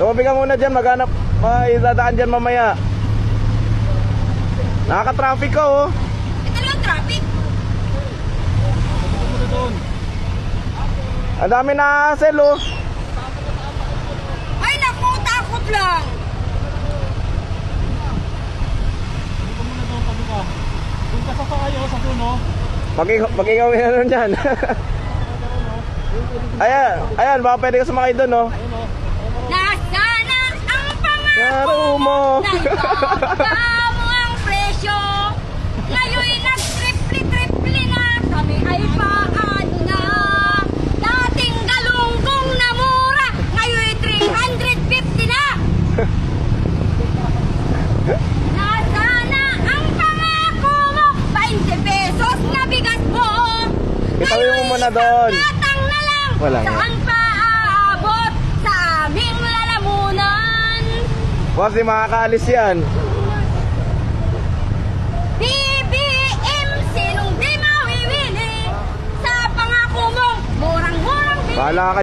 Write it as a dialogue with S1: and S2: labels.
S1: Tumabi ka muna dyan, maghanap. May dadaan dyan mamaya. Nakaka-traffic ka oh.
S2: Ito lang traffic.
S1: Ang dami na hassle oh.
S2: Ay naku, takot lang.
S3: Kung kasasa kayo sa puno.
S1: Pag-igawin na nun dyan. Ayan, baka pwede ka sumakay doon oh.
S2: Nasana ang pangako
S1: Laro mo.
S2: Nagbabaga mo ang presyo. Ngayon'y nag-triple na. Kami ay paano na. Dating galunggong na mura. Ngayon'y 350 na. Nasana ang pangako mo. 20 pesos na bigas mo.
S1: Itawin mo muna doon.
S2: Tatang na lang.
S1: Wala nga.
S2: Saan pa aabot sa aming lalamunan?
S1: Kasi makakaalis yan.
S2: BBM, sinong di mawiwili sa pangako mong murang-murang
S1: Bahala ka.